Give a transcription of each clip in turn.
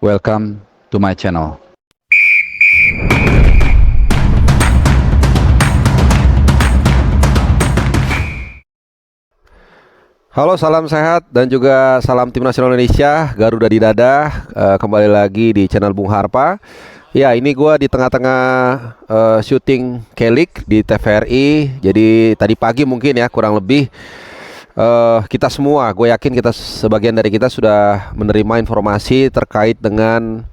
Welcome to my channel. Halo, salam sehat dan juga salam Tim Nasional Indonesia, Garuda di dada. Kembali lagi di channel Bung Harpa. Ya, ini gua di tengah-tengah syuting Kelik di TVRI. Jadi tadi pagi mungkin ya, kurang lebih kita semua, gue yakin kita sebagian dari kita sudah menerima informasi terkait dengan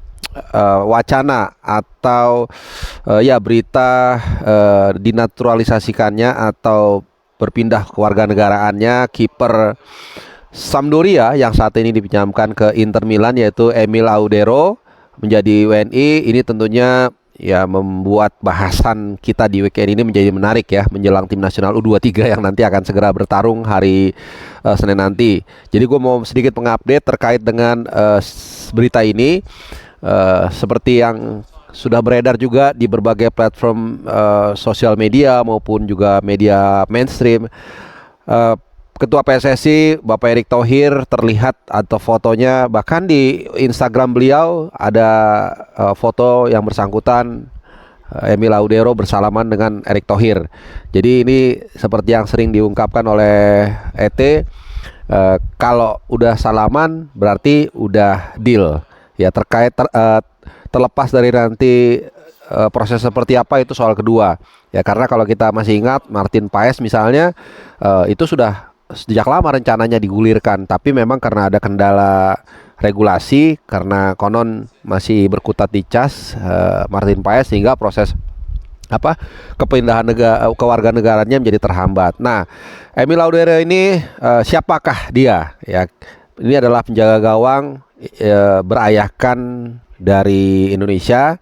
wacana atau ya berita dinaturalisasikannya atau berpindah kewarganegaraannya kiper Sampdoria yang saat ini dipinjamkan ke Inter Milan, yaitu Emil Laudero menjadi WNI. Ini tentunya ya membuat bahasan kita di weekend ini menjadi menarik ya, menjelang tim nasional U23 yang nanti akan segera bertarung hari Senin nanti. Jadi gue mau sedikit mengupdate terkait dengan berita ini, seperti yang sudah beredar juga di berbagai platform sosial media maupun juga media mainstream. Ketua PSSI Bapak Erick Thohir terlihat atau fotonya, bahkan di Instagram beliau ada foto yang bersangkutan Emil Laudero bersalaman dengan Erick Thohir. Jadi ini seperti yang sering diungkapkan oleh ET, kalau udah salaman berarti udah deal ya. Terlepas dari nanti proses seperti apa, itu soal kedua ya. Karena kalau kita masih ingat Martin Paes misalnya, itu sudah sejak lama rencananya digulirkan, tapi memang karena ada kendala regulasi, karena konon masih berkutat di cas Martin Paes, sehingga proses kepindahan kewarganegaranya menjadi terhambat. Nah, Emil Laudero ini siapakah dia ya? Ini adalah penjaga gawang berayahkan dari Indonesia.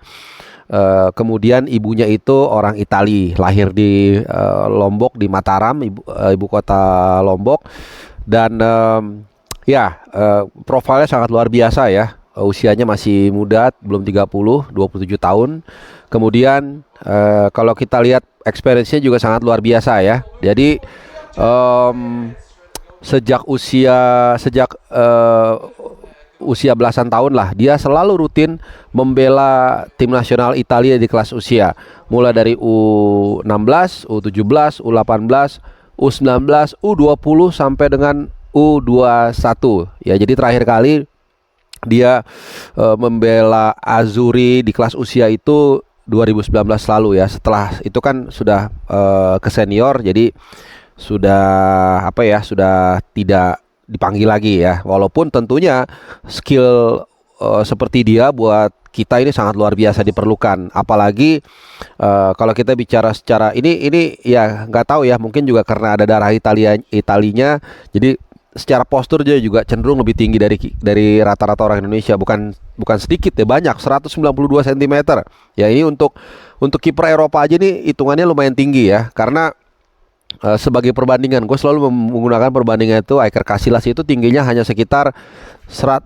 Kemudian ibunya itu orang Itali, lahir di Lombok, di Mataram, ibu kota Lombok. Dan profilnya sangat luar biasa ya. Usianya masih muda, belum 30, 27 tahun. Kemudian kalau kita lihat experience-nya juga sangat luar biasa ya. Jadi sejak usia belasan tahun lah, dia selalu rutin membela tim nasional Italia di kelas usia, mulai dari U16, U17, U18, U19, U20 sampai dengan U21 ya. Jadi terakhir kali dia membela Azzurri di kelas usia itu 2019 lalu ya. Setelah itu kan sudah ke senior, jadi sudah sudah tidak dipanggil lagi ya. Walaupun tentunya skill seperti dia buat kita ini sangat luar biasa diperlukan. Apalagi kalau kita bicara secara ini ya, nggak tahu ya, mungkin juga karena ada darah Italinya, jadi secara postur dia juga cenderung lebih tinggi dari rata-rata orang Indonesia. Bukan sedikit ya, banyak, 192 cm. Ya, ini untuk kiper Eropa aja nih hitungannya lumayan tinggi ya. Karena sebagai perbandingan, gue selalu menggunakan perbandingan itu, Iker Casillas itu tingginya hanya sekitar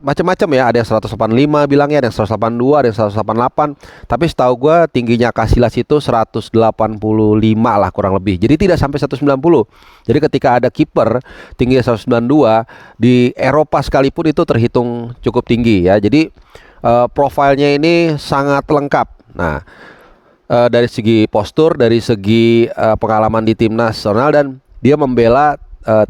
macam-macam ya, ada yang 185 bilangnya, ada yang 182, ada yang 188. Tapi setahu gue tingginya Casillas itu 185 lah kurang lebih. Jadi tidak sampai 190. Jadi ketika ada kiper tingginya 192 di Eropa sekalipun, itu terhitung cukup tinggi ya. Jadi profilnya ini sangat lengkap. Nah, dari segi postur, dari segi pengalaman di tim nasional, dan dia membela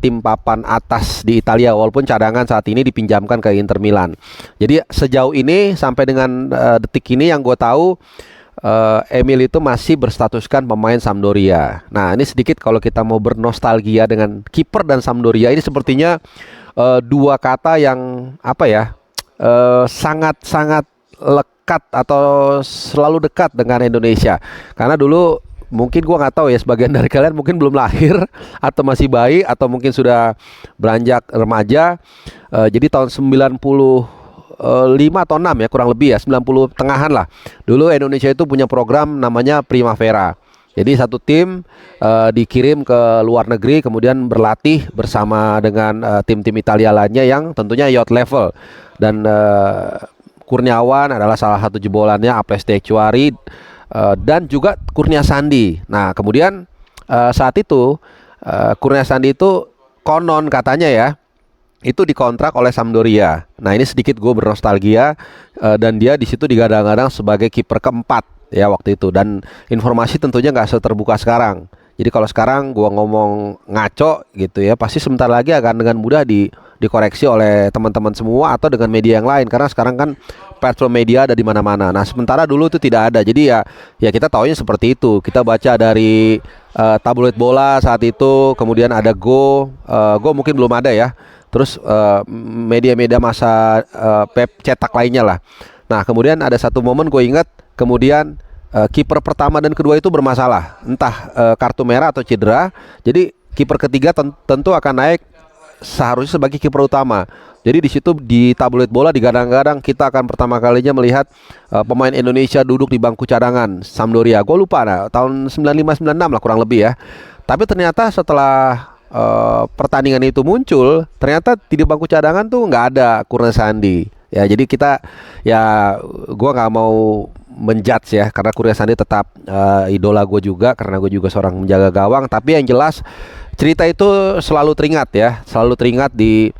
tim papan atas di Italia, walaupun cadangan saat ini dipinjamkan ke Inter Milan. Jadi sejauh ini sampai dengan detik ini yang gue tahu, Emil itu masih berstatuskan pemain Sampdoria. Nah, ini sedikit kalau kita mau bernostalgia dengan kiper dan Sampdoria, ini sepertinya dua kata yang sangat-sangat lekat atau selalu dekat dengan Indonesia. Karena dulu mungkin gua nggak tahu ya, sebagian dari kalian mungkin belum lahir atau masih bayi atau mungkin sudah beranjak remaja. Jadi tahun 95 atau 6 ya, kurang lebih ya, 90 tengahan lah. Dulu Indonesia itu punya program namanya Primavera. Jadi satu tim dikirim ke luar negeri, kemudian berlatih bersama dengan tim-tim Italia lainnya yang tentunya youth level. Dan Kurniawan adalah salah satu jebolannya, Aples Decuari, dan juga Kurnia Sandi. Nah, kemudian saat itu Kurnia Sandi itu konon katanya ya, itu dikontrak oleh Sampdoria. Nah ini sedikit gue bernostalgia, dan dia di situ digadang-gadang sebagai kiper keempat ya waktu itu. Dan informasi tentunya nggak seterbuka sekarang. Jadi kalau sekarang gua ngomong ngaco gitu ya, pasti sebentar lagi akan dengan mudah dikoreksi oleh teman-teman semua atau dengan media yang lain, karena sekarang kan platform media ada di mana-mana. Nah, sementara dulu itu tidak ada. Jadi ya kita taunya seperti itu. Kita baca dari tabloid bola saat itu, kemudian ada Go mungkin belum ada ya. Terus media-media masa pep cetak lainnya lah. Nah, kemudian ada satu momen gue ingat, kemudian kiper pertama dan kedua itu bermasalah, entah kartu merah atau cedera. Jadi kiper ketiga tentu akan naik seharusnya sebagai kiper utama. Jadi di situ di tabloid bola digadang-gadang kita akan pertama kalinya melihat pemain Indonesia duduk di bangku cadangan Sampdoria. Gue lupa tahun 95-96 lah kurang lebih ya. Tapi ternyata setelah pertandingan itu muncul, ternyata di bangku cadangan tuh nggak ada Kurnia Sandi. Ya jadi gue nggak mau menjudge ya, karena Kurnia Sandi tetap idola gue juga, karena gue juga seorang menjaga gawang. Tapi yang jelas cerita itu selalu teringat ya, selalu teringat di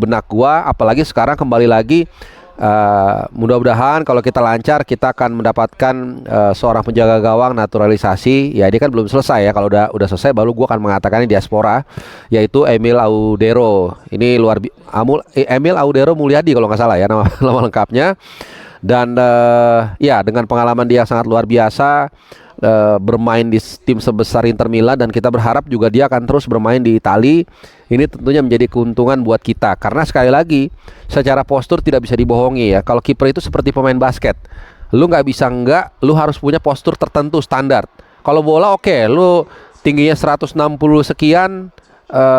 benak gue. Apalagi sekarang kembali lagi, mudah-mudahan kalau kita lancar kita akan mendapatkan seorang penjaga gawang naturalisasi. Ya dia kan belum selesai ya, kalau udah selesai baru gue akan mengatakannya diaspora, yaitu Emil Audero. Ini Emil Audero Mulyadi kalau nggak salah ya nama lengkapnya. Dan ya dengan pengalaman dia yang sangat luar biasa, bermain di tim sebesar Inter Milan, dan kita berharap juga dia akan terus bermain di Italia. Ini tentunya menjadi keuntungan buat kita, karena sekali lagi secara postur tidak bisa dibohongi ya. Kalau kiper itu seperti pemain basket, lu nggak bisa lu harus punya postur tertentu standar. Kalau bola oke, lu tingginya 160 sekian,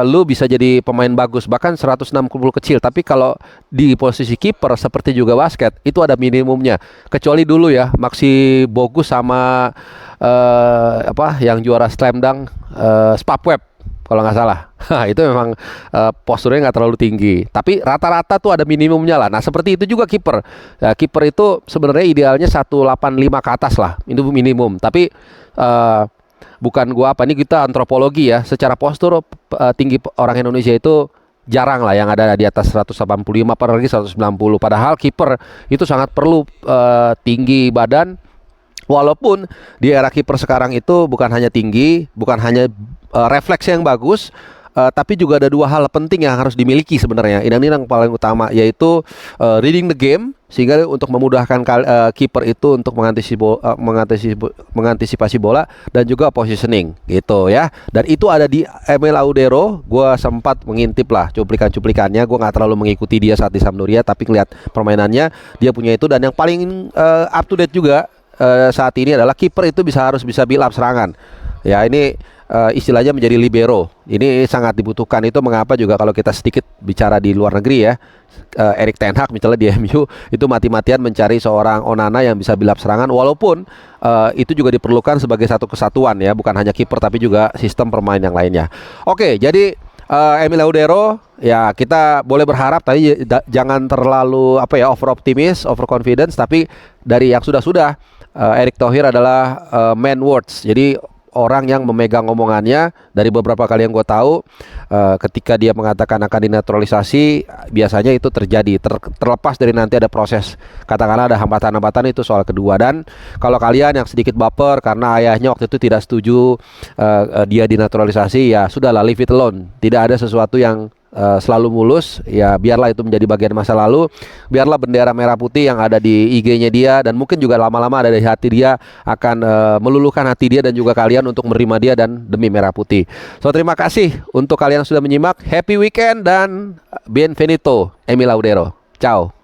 lu bisa jadi pemain bagus, bahkan 160 kecil. Tapi kalau di posisi kiper seperti juga basket, itu ada minimumnya. Kecuali dulu ya Maxi Bogus sama yang juara slam dunk, Spapweb kalau nggak salah. Itu memang posturnya nggak terlalu tinggi, tapi rata-rata tuh ada minimumnya lah. Nah seperti itu juga kiper. Ya, kiper itu sebenarnya idealnya 185 ke atas lah, itu minimum. Tapi bukan ini kita antropologi ya. Secara postur tinggi orang Indonesia itu jarang lah yang ada di atas 185, apalagi 190. Padahal kiper itu sangat perlu tinggi badan. Walaupun di era kiper sekarang itu bukan hanya tinggi, bukan hanya refleks yang bagus, tapi juga ada dua hal penting yang harus dimiliki sebenarnya. Ini yang paling utama, yaitu reading the game, sehingga untuk memudahkan kiper itu untuk mengantisipasi bola, dan juga positioning gitu ya. Dan itu ada di Emil Audero. Gue sempat mengintip lah cuplikannya. Gue nggak terlalu mengikuti dia saat di Sampdoria, tapi ngeliat permainannya dia punya itu. Dan yang paling up to date juga saat ini adalah kiper itu harus bisa build up serangan. Ya ini istilahnya menjadi libero. Ini sangat dibutuhkan. Itu mengapa juga kalau kita sedikit bicara di luar negeri ya, Erik ten Hag misalnya di MU itu mati-matian mencari seorang Onana yang bisa build up serangan. Walaupun itu juga diperlukan sebagai satu kesatuan ya, bukan hanya kiper tapi juga sistem permain yang lainnya. Oke, jadi Emil Audero ya, kita boleh berharap tapi jangan terlalu over optimis, over confidence. Tapi dari yang sudah Erick Thohir adalah man words. Jadi orang yang memegang omongannya. Dari beberapa kali yang gue tahu, ketika dia mengatakan akan dinaturalisasi, biasanya itu terjadi terlepas dari nanti ada proses, katakanlah ada hambatan-hambatan, itu soal kedua. Dan kalau kalian yang sedikit baper karena ayahnya waktu itu tidak setuju dia dinaturalisasi, ya sudahlah, leave it alone. Tidak ada sesuatu yang selalu mulus, ya biarlah itu menjadi bagian masa lalu. Biarlah bendera merah putih yang ada di IG-nya dia, dan mungkin juga lama-lama ada di hati dia, akan meluluhkan hati dia dan juga kalian untuk menerima dia dan demi merah putih. So terima kasih untuk kalian yang sudah menyimak. Happy weekend dan bienvenido Emil Audero. Ciao.